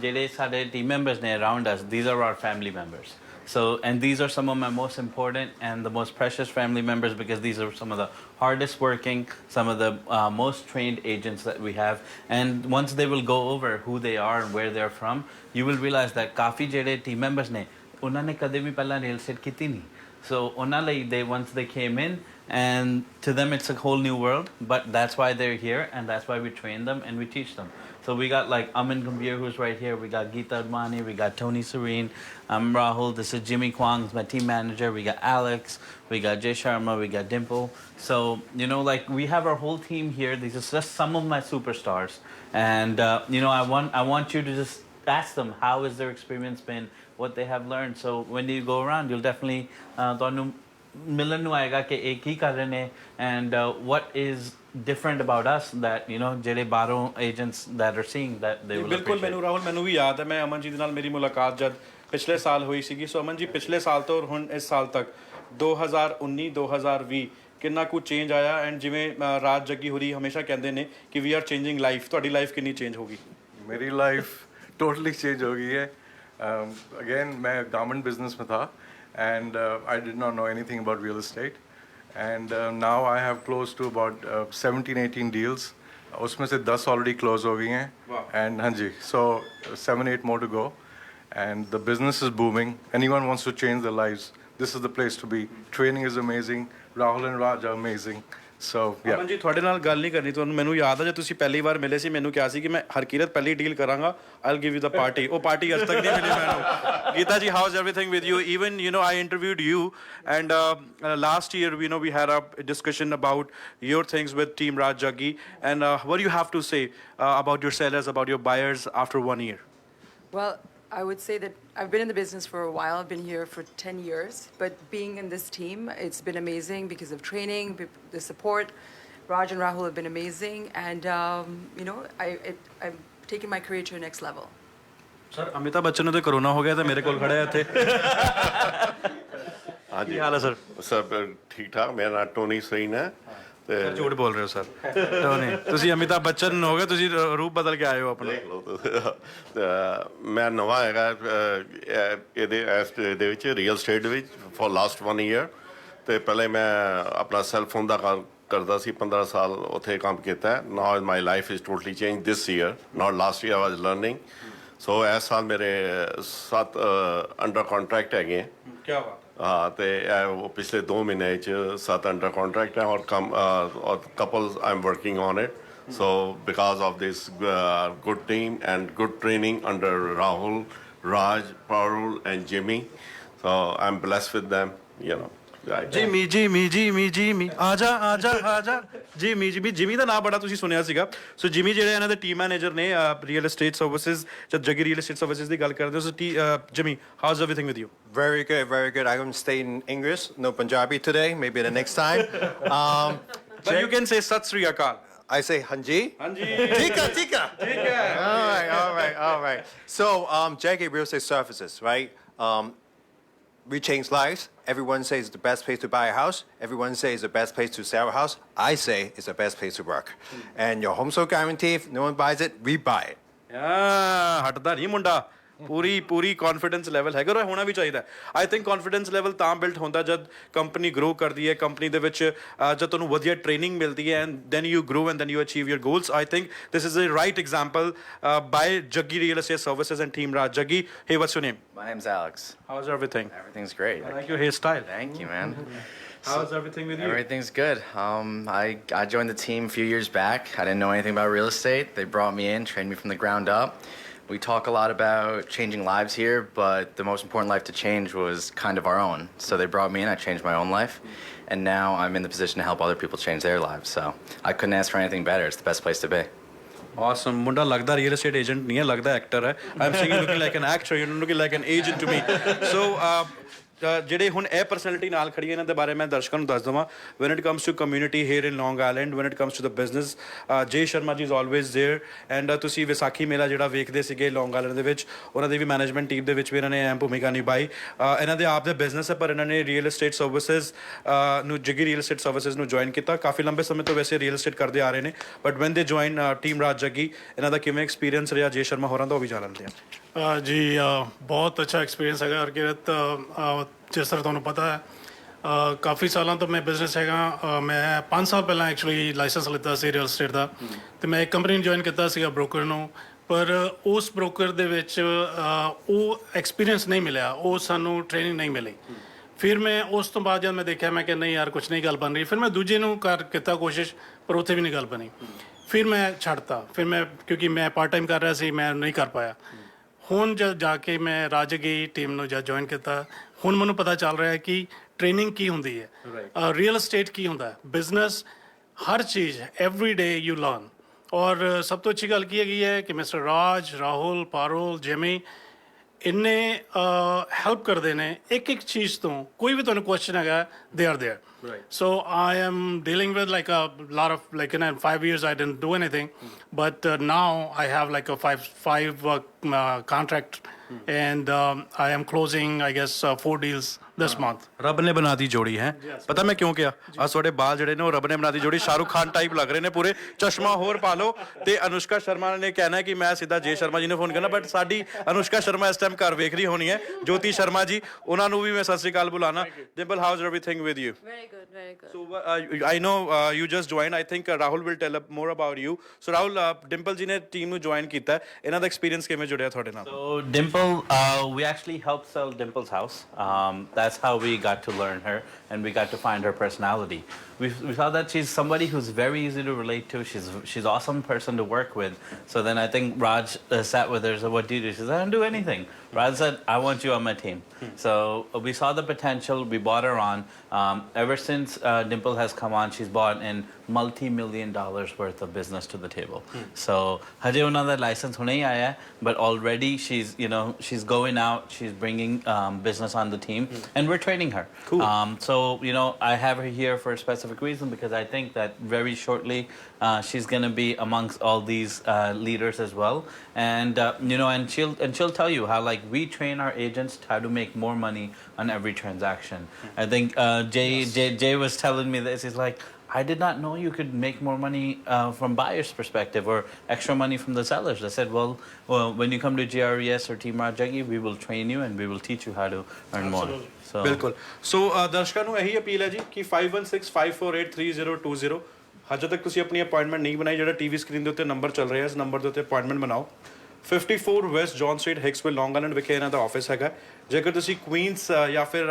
ਜਿਹੜੇ ਸਾਡੇ team members ਨੇ around us, these are our family members. So, and these are some of my most important and the most precious family members because these are some of the hardest working, some of the most trained agents that we have. And once they will go over who they are and where they're from, you will realize that ਕਾਫੀ ਜਿਹੜੇ team members ਨੇ ਉਹਨਾਂ ਨੇ ਕਦੇ ਵੀ ਪਹਿਲਾਂ real estate ਕੀਤੀ ਨਹੀਂ। So ਉਹਨਾਂ ਲਈ once they came in and to them it's a whole new world, but that's why they're here and that's why we train them and we teach them. So we got like Amin Gambhir who's right here, we got Geeta Admani, we got Tony Serene, I'm Rahul, this is Jimmy Kwong, my team manager, we got Alex, we got Jay Sharma, we got Dimple. So, you know, like we have our whole team here. These are just some of my superstars. And, you know, I want you to just ask them how has their experience been, what they have learned. So when you go around, you'll definitely ਮਿਲਣ ਨੂੰ ਆਏਗਾ ਕਿ ਇਹ ਕੀ ਕਰ ਰਹੇ ਨੇ and what is different about us that you know ਜਿਹੜੇ ਬਾਹਰੋਂ agents that are seeing that they will ਬਿਲਕੁਲ ਮੈਨੂੰ ਰਾਹੁਲ ਮੈਨੂੰ ਵੀ ਯਾਦ ਹੈ ਮੈਂ ਅਮਨ ਜੀ ਦੇ ਨਾਲ ਮੇਰੀ ਮੁਲਾਕਾਤ ਜਦ ਪਿਛਲੇ ਸਾਲ ਹੋਈ ਸੀਗੀ। ਸੋ ਅਮਨ ਜੀ ਪਿਛਲੇ ਸਾਲ ਤੋਂ ਹੁਣ ਇਸ ਸਾਲ ਤੱਕ 2019 2020 ਕਿੰਨਾ ਕੁ ਚੇਂਜ ਆਇਆ ਐਂਡ ਜਿਵੇਂ ਰਾਜ ਜੱਗੀ ਹੋਰੀ ਹਮੇਸ਼ਾ ਕਹਿੰਦੇ ਨੇ ਕਿ ਵੀ ਆਰ ਚੇਂਜਿੰਗ ਲਾਈਫ ਤੁਹਾਡੀ ਲਾਈਫ ਕਿੰਨੀ ਚੇਂਜ ਹੋ ਗਈ? मेरी लाइफ टोटली चेंज हो गई है। अगेन मैं गारमेंट बिजनेस में था and I did not know anything about real estate and now I have close to about 17-18 deals उसमें से 10 already close हो गई हैं and हाँ जी so 7-8 more to go and the business is booming. Anyone wants to change their lives, this is the place to be. Training is amazing, Rahul and Raj are amazing. So yeah. Aman ji ਤੁਹਾਡੇ ਨਾਲ ਗੱਲ ਨਹੀਂ ਕਰਨੀ ਤੁਹਾਨੂੰ ਮੈਨੂੰ ਯਾਦ ਹੈ ਜੇ ਤੁਸੀਂ ਪਹਿਲੀ ਵਾਰ ਮਿਲੇ ਸੀ ਮੈਨੂੰ ਕਿਹਾ ਸੀ ਕਿ ਮੈਂ ਹਰਕੀਰਤ ਪਹਿਲੀ ਡੀਲ ਕਰਾਂਗਾ I'll give you the party ਉਹ ਪਾਰਟੀ ਅੱਜ ਤੱਕ ਨਹੀਂ ਮਿਲੀ ਮੈਨੂੰ। Geeta ji how is everything with you even you know I interviewed you and last year you know we had a discussion about your things with team Raj Jaggi and what do you have to say about your sellers, about your buyers after 1 year? Well, I would say that I've been in the business for a while. I've been here for 10 years. But being in this team, it's been amazing because of training, the support. Raj and Rahul have been amazing. And, you know, I've taken my career to the next level. Sir Amitabh Bachchan ਨੂੰ ਤੇ corona ਹੋ ਗਿਆ ਤੇ ਮੇਰੇ ਕੋਲ ਖੜਾ ਹੈ ਇੱਥੇ। ਹਾਂਜੀ ਕੀ ਹਾਲ ਹੈ ਸਰ? ਸਰ ਠੀਕ ਠਾਕ ਮੇਰਾ ਨਾਮ ਟੋਨੀ ਸਰੀਨ ਹੈ ਤੇ ਝੂਠ ਬੋਲ ਰਹੇ ਹੋ ਸਰ ਟੋਨੀ ਤੁਸੀਂ ਅਮਿਤਾਭ ਬੱਚਨ ਹੋ ਗਏ ਤੁਸੀਂ ਰੂਪ ਬਦਲ ਕੇ ਆਏ ਹੋ ਆਪਣਾ। ਦੇਖ ਲਓ ਤੁਸੀਂ ਮੈਂ ਨਵਾਂ ਹੈਗਾ ਇਹਦੇ ਵਿੱਚ ਰੀਅਲ ਸਟੇਟ ਵਿੱਚ ਫॉर ਲਾਸਟ 1 ਈਅਰ ਤੇ ਪਹਿਲੇ ਮੈਂ ਆਪਣਾ ਸੈੱਲ ਫੋਨ ਦਾ ਕੰਮ ਕਰਦਾ ਸੀ 15 ਸਾਲ ਉੱਥੇ ਕੰਮ ਕੀਤਾ। Now my life is totally change this year not last year I was learning. So ਇਸ ਸਾਲ ਮੇਰੇ 7 ਅੰਡਰ ਕੰਟਰੈਕਟ ਹੈਗੇ। ਕੀ ਬਾਤ हाँ तो वो पिछले 2 महीने 7 अंडर कॉन्ट्रैक्ट है और couples I am working on it. So because of this good team and good training under Rahul, Raj, Parul and Jimmy, so I'm blessed with them, you know. ਜਿਮੀ ਆਜਾ ਆਜਾ ਆਜਾ ਜਿਮੀ ਦਾ ਨਾਮ ਬੜਾ ਤੁਸੀਂ ਸੁਣਿਆ ਸੀਗਾ। ਸੋ ਜਿਮੀ ਜਿਹੜੇ ਇਹਨਾਂ ਦੇ ਟੀਮ ਮੈਨੇਜਰ ਨੇ ਰੀਅਲ ਏਸਟੇਟ ਸਰਵਿਸਿਜ਼ ਜਦ ਜੱਗੀ ਰੀਅਲ ਏਸਟੇਟ ਸਰਵਿਸਿਜ਼ ਦੀ ਗੱਲ ਕਰਦੇ ਹੋ। So Jimmy how is everything with you? Very good, very good. I'm going to stay in English, no Punjabi today, maybe the next time. But you can say Sat Sri Akal. I say Hanji. Hanji. Tika. All right. So, Jaggi Real Estate Services, right? We change lives. Everyone says it's the best place to buy a house. Everyone says it's the best place to sell a house. I say it's the best place to work. And your home so guaranteed. If no one buys it, we buy it. ਹਟਦਾ ਨਹੀਂ ਮੁੰਡਾ ਪੂਰੀ confidence level ਹੈਗਾ ਔਰ ਹੋਣਾ ਵੀ ਚਾਹੀਦਾ। I think confidence level ਤਾਂ build ਹੁੰਦਾ ਜਦ company grow ਕਰਦੀ ਹੈ, ਕੰਪਨੀ ਦੇ ਵਿੱਚ ਜਦ ਤੁਹਾਨੂੰ ਵਧੀਆ ਟ੍ਰੇਨਿੰਗ ਮਿਲਦੀ ਹੈ, and then you grow and then you achieve your goals. I think this is a right example by Jaggi Real Estate Services and Team Raj. Jaggi, hey, what's your name? My name's Alex. How's everything? Everything's great. I like your hairstyle. Thank you, man. How's everything with you? Everything's good. I joined the team a few years back. I didn't know anything about real estate. They brought me in, trained me from the ground up. We talk a lot about changing lives here, but the most important life to change was kind of our own. So they brought me in, I changed my own life, and now I'm in the position to help other people change their lives. So I couldn't ask for anything better. It's the best place to be. Awesome. ਮੁੰਡਾ ਲੱਗਦਾ real estate agent ਨਹੀਂ ਹੈ, ਲੱਗਦਾ actor ਹੈ। I am seeing you looking like an actor, you looking like an agent to me. So ਜਿਹੜੇ ਹੁਣ ਇਹ personality ਨਾਲ ਖੜੀ ਹੈ, ਇਹਨਾਂ ਦੇ ਬਾਰੇ ਮੈਂ ਦਰਸ਼ਕਾਂ ਨੂੰ ਦੱਸ ਦੇਵਾਂ। When it comes to community here in Long Island, when it comes to the business, ਜੇ ਸ਼ਰਮਾ ਜੀ ਇਜ਼ ਆਲਵੇਜ਼ ਦੇਅਰ। ਐਂਡ ਤੁਸੀਂ ਵਿਸਾਖੀ ਮੇਲਾ ਜਿਹੜਾ ਵੇਖਦੇ ਸੀਗੇ ਲੌਂਗ ਆਈਲੈਂਡ ਦੇ ਵਿੱਚ, ਉਹਨਾਂ ਦੀ ਵੀ ਮੈਨੇਜਮੈਂਟ ਟੀਮ ਦੇ ਵਿੱਚ ਵੀ ਇਹਨਾਂ ਨੇ ਅਹਿਮ ਭੂਮਿਕਾ ਨਿਭਾਈ। ਇਹਨਾਂ ਦੇ ਆਪ ਦੇ ਬਿਜ਼ਨਸ ਹੈ, ਪਰ ਇਹਨਾਂ ਨੇ ਰੀਅਲ ਏਸਟੇਟ ਸਰਵਿਸਿਜ਼ ਨੂੰ, ਜੱਗੀ ਰੀਅਲ ਏਸਟੇਟ ਸਰਵਿਸਿਜ਼ ਨੂੰ ਜੁਆਇਨ ਕੀਤਾ। ਕਾਫੀ ਲੰਬੇ ਸਮੇਂ ਤੋਂ ਵੈਸੇ ਰੀਅਲ ਏਸਟੇਟ ਕਰਦੇ ਆ ਰਹੇ ਨੇ, ਬਟ ਵੈਨ ਦੇ ਜੁਆਇਨ ਟੀਮ ਰਾਜ ਜੱਗੀ, ਇਹਨਾਂ ਦਾ ਕਿਵੇਂ ਐਕਸਪੀਰੀਅੰਸ ਰਿਹਾ ਜੇ ਸ਼ਰਮਾ ਹੋਰਾਂ ਦਾ, ਉਹ ਵੀ ਜਾਣ ਲੈਂਦੇ ਆ। ਜੀ ਬਹੁਤ ਅੱਛਾ ਐਕਸਪੀਰੀਅੰਸ ਹੈਗਾ ਹਰਕਿਰਤ। ਜਿਸ ਤਰ੍ਹਾਂ ਤੁਹਾਨੂੰ ਪਤਾ ਹੈ ਕਾਫੀ ਸਾਲਾਂ ਤੋਂ ਮੈਂ ਬਿਜ਼ਨਸ ਹੈਗਾ। ਮੈਂ 5 ਸਾਲ ਪਹਿਲਾਂ ਐਕਚੁਅਲੀ ਲਾਇਸੈਂਸ ਲਿੱਤਾ ਸੀ ਰੀਅਲ ਏਸਟੇਟ ਦਾ, ਅਤੇ ਮੈਂ ਇੱਕ ਕੰਪਨੀ ਨੂੰ ਜੁਆਇਨ ਕੀਤਾ ਸੀਗਾ ਬ੍ਰੋਕਰ ਨੂੰ, ਪਰ ਉਸ ਬ੍ਰੋਕਰ ਦੇ ਵਿੱਚ ਉਹ ਐਕਸਪੀਰੀਅੰਸ ਨਹੀਂ ਮਿਲਿਆ, ਉਹ ਸਾਨੂੰ ਟ੍ਰੇਨਿੰਗ ਨਹੀਂ ਮਿਲੀ। ਫਿਰ ਮੈਂ ਉਸ ਤੋਂ ਬਾਅਦ ਜਦ ਮੈਂ ਦੇਖਿਆ, ਮੈਂ ਕਿਹਾ ਨਹੀਂ ਯਾਰ ਕੁਛ ਨਹੀਂ ਗੱਲ ਬਣ ਰਹੀ। ਫਿਰ ਮੈਂ ਦੂਜੇ ਨੂੰ ਕੀਤਾ ਕੋਸ਼ਿਸ਼, ਪਰ ਉੱਥੇ ਵੀ ਨਹੀਂ ਗੱਲ ਬਣੀ। ਫਿਰ ਮੈਂ ਛੱਡਤਾ। ਫਿਰ ਮੈਂ, ਕਿਉਂਕਿ ਮੈਂ ਪਾਰਟ ਟਾਈਮ ਕਰ ਰਿਹਾ ਸੀ, ਮੈਂ ਨਹੀਂ ਕਰ ਪਾਇਆ। ਹੁਣ ਜਦ ਜਾ ਕੇ ਮੈਂ ਰਾਜ ਜੱਗੀ ਟੀਮ ਨੂੰ ਜਦ ਜੁਆਇਨ ਕੀਤਾ, ਹੁਣ ਮੈਨੂੰ ਪਤਾ ਚੱਲ ਰਿਹਾ ਹੈ ਕਿ ਟ੍ਰੇਨਿੰਗ ਕੀ ਹੁੰਦੀ ਹੈ, ਰੀਅਲ ਏਸਟੇਟ ਕੀ ਹੁੰਦਾ, ਬਿਜ਼ਨਸ, ਹਰ ਚੀਜ਼ ਐਵਰੀ ਡੇ ਯੂ ਲਰਨ। ਔਰ ਸਭ ਤੋਂ ਅੱਛੀ ਗੱਲ ਕੀ ਹੈਗੀ ਹੈ ਕਿ ਮਿਸਟਰ ਰਾਜ, ਰਾਹੁਲ, ਪਾਰੁਲ, ਜਿਮੀ ਇੰਨੇ ਹੈਲਪ ਕਰਦੇ ਨੇ ਇੱਕ ਇੱਕ ਚੀਜ਼ ਤੋਂ। ਕੋਈ ਵੀ ਤੁਹਾਨੂੰ ਕੁਐਸਚਨ ਹੈਗਾ, they are there. So I am dealing with like a lot of, like in 5 years I didn't do anything, but now I have like a five contract, and I am closing I guess 4 deals this month. ਰੱਬ ਨੇ ਬਣਾਤੀ ਜੋੜੀ ਹੈ। ਪਤਾ ਮੈਂ ਕਿਉਂ ਕਿਹਾ? ਆ ਤੁਹਾਡੇ ਬਾਲ ਜਿਹੜੇ ਨੇ ਉਹ ਰੱਬ ਨੇ ਬਣਾਤੀ ਜੋੜੀ, ਸ਼ਾਹਰੁਖ ਖਾਨ ਟਾਈਪ ਲੱਗ ਰਹੇ ਨੇ ਪੂਰੇ। ਚਸ਼ਮਾ ਹੋਰ ਪਾ ਲਓ। ਤੇ ਅਨੁਸ਼ਕਾ ਸ਼ਰਮਾ ਨੇ ਕਹਿਣਾ ਕਿ ਮੈਂ ਸਿੱਧਾ ਜੇ ਸ਼ਰਮਾ ਜੀ ਨੂੰ ਫੋਨ ਕਰਨਾ, ਬਟ ਸਾਡੀ ਅਨੁਸ਼ਕਾ ਸ਼ਰਮਾ ਇਸ ਟਾਈਮ ਘਰ ਵੇਖ ਰਹੀ ਹੋਣੀ ਹੈ, ਜੋਤੀ ਸ਼ਰਮਾ ਜੀ, ਉਹਨਾਂ ਨੂੰ ਵੀ ਮੈਂ ਸਤਿ ਸ਼੍ਰੀ ਅਕਾਲ ਬੁਲਾਣਾ। Dimple, how is everything with you? Very good. So I know you just joined. I think Rahul will tell more about you. So Rahul, Dimple ji ne team ਨੂੰ join ਕੀਤਾ ਹੈ, ਇਹਨਾਂ ਦਾ ਐਕਸਪੀਰੀਅੰਸ ਕਿਵੇਂ ਜੁੜਿਆ ਤੁਹਾਡੇ ਨਾਲ? So Dimple, we actually helped sell Dimple's house. That's how we got to learn her, and we got to find her personality. We saw that she's somebody who's very easy to relate to. She's awesome person to work with. So then I think Raj sat with her and said, "What do you do?" She said, "I don't do anything." Raj said, "I want you on my team." So we saw the potential. We brought her on. Ever since Dimple has come on, she's brought in multi-million dollars worth of business to the table. So haje ਉਹਨਾਂ ਦਾ license ਹੁਣੇ ਹੀ ਆਇਆ ਹੈ, but already she's going out. She's bringing business on the team, and we're training her. Cool. So I have her here for a specific reason, because I think that very shortly she's going to be amongst all these leaders as well, and and she'll tell you how like we train our agents how to make more money on every transaction. I think Jay was telling me this. He's like, I did not know you could make more money from buyer's perspective or extra money from the sellers. I said, well, when you come to GRES or Team Raj Jaggi, we will train you and we will teach you how to earn more. So ਬਿਲਕੁਲ। ਸੋ ਦਰਸ਼ਕਾਂ ਨੂੰ ਇਹੀ appeal ਹੈ ਜੀ ਕਿ 5165483020, ਹਜੇ ਤੱਕ ਤੁਸੀਂ ਆਪਣੀ ਅਪਾਇੰਟਮੈਂਟ ਨਹੀਂ ਬਣਾਈ, ਜਿਹੜਾ ਟੀਵੀ ਸਕਰੀਨ ਦੇ ਉੱਤੇ ਨੰਬਰ ਚੱਲ ਰਿਹਾ, ਇਸ ਨੰਬਰ ਦੇ ਉੱਤੇ ਅਪਾਇੰਟਮੈਂਟ ਬਣਾਓ। 54 ਵੈਸਟ ਜੌਨ ਸਟਰੀਟ, ਹਿਕਸਵਿਲ, ਲੌਂਗ ਆਈਲੈਂਡ ਵਿਖੇ ਇਹਨਾਂ ਦਾ ਆਫਿਸ ਹੈਗਾ। ਜੇਕਰ ਤੁਸੀਂ ਕੁਈਨਸ ਜਾਂ ਫਿਰ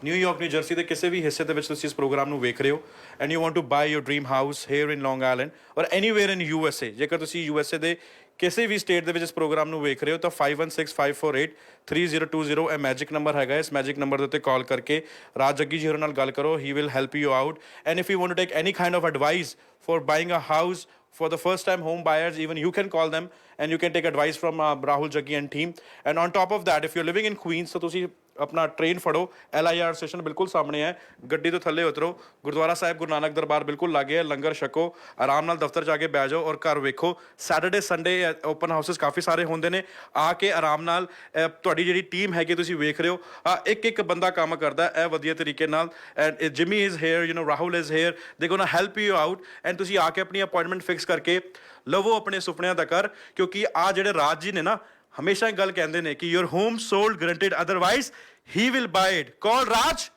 ਨਿਊਯਾਰਕ, ਨਿਊ ਜਰਸੀ ਦੇ ਕਿਸੇ ਵੀ ਹਿੱਸੇ ਦੇ ਵਿੱਚ ਤੁਸੀਂ ਇਸ ਪ੍ਰੋਗਰਾਮ ਨੂੰ ਵੇਖ ਰਹੇ ਹੋ, and you want to buy your dream house here in Long Island or anywhere in USA, ਜੇਕਰ ਤੁਸੀਂ USA ਦੇ ਕਿਸੇ ਵੀ ਸਟੇਟ ਦੇ ਵਿੱਚ ਇਸ ਪ੍ਰੋਗਰਾਮ ਨੂੰ ਵੇਖ ਰਹੇ ਹੋ, ਤਾਂ 5165483020 ਇਹ ਮੈਜਿਕ ਨੰਬਰ ਹੈਗਾ। ਇਸ ਮੈਜਿਕ ਨੰਬਰ ਦੇ ਉੱਤੇ ਕਾਲ ਕਰਕੇ ਰਾਜ ਜੱਗੀ ਜੀ ਹੋਰਾਂ ਨਾਲ ਗੱਲ ਕਰੋ। He will help you out, and if you want to take any kind of advice for buying a house for the first time home buyers, even you can call them and you can take advice from Rahul Jaggi and team. And on top of that, if you're living in Queens, so ਤੁਸੀਂ ਆਪਣਾ train ਫੜੋ, LIR station ਬਿਲਕੁਲ ਸਾਹਮਣੇ ਹੈ, ਗੱਡੀ ਤੋਂ ਥੱਲੇ ਉਤਰੋ, ਗੁਰਦੁਆਰਾ ਸਾਹਿਬ ਗੁਰੂ ਨਾਨਕ ਦਰਬਾਰ ਬਿਲਕੁਲ ਲਾਗੇ ਹੈ, ਲੰਗਰ ਛਕੋ, ਆਰਾਮ ਨਾਲ ਦਫ਼ਤਰ ਜਾ ਕੇ ਬਹਿ ਜਾਓ ਔਰ ਘਰ ਵੇਖੋ। ਸੈਟਰਡੇ ਸੰਡੇ ਓਪਨ ਹਾਊਸਿਸ ਕਾਫੀ ਸਾਰੇ ਹੁੰਦੇ ਨੇ, ਆ ਕੇ ਆਰਾਮ ਨਾਲ ਤੁਹਾਡੀ ਜਿਹੜੀ ਟੀਮ ਹੈਗੀ ਤੁਸੀਂ ਵੇਖ ਰਹੇ ਹੋ, ਇੱਕ ਇੱਕ ਬੰਦਾ ਕੰਮ ਕਰਦਾ ਇਹ ਵਧੀਆ ਤਰੀਕੇ ਨਾਲ। And Jimmy is here, Rahul is here, they gonna help you out, and ਤੁਸੀਂ ਆ ਕੇ ਆਪਣੀ ਅਪਾਇੰਟਮੈਂਟ ਫਿਕਸ ਕਰਕੇ ਲਵੋ ਆਪਣੇ ਸੁਪਨਿਆਂ ਦਾ ਘਰ। ਕਿਉਂਕਿ ਆ ਜਿਹੜੇ ਰਾਜ ਜੀ ਨੇ ਨਾ, ਹਮੇਸ਼ਾ ਇੱਕ ਗੱਲ ਕਹਿੰਦੇ ਨੇ ਕਿ your home sold guaranteed, otherwise he will buy it. Call Raj.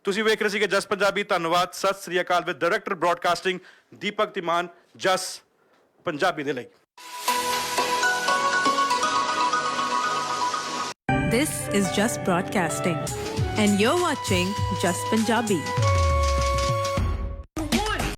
ਤੁਸੀਂ ਵੇਖ ਰਹੇ ਸੀਗੇ ਜਸ ਪੰਜਾਬੀ। ਧੰਨਵਾਦ, ਸਤਿ ਸ੍ਰੀ ਅਕਾਲ। ਵਿਦ ਡਾਇਰੈਕਟਰ ਬ੍ਰੌਡਕਾਸਟਿੰਗ ਦੀਪਕ ਤਿਮਾਨ, ਜਸ ਪੰਜਾਬੀ ਦੇ ਲਈ। This is Just Broadcasting, and you're watching Just Punjabi.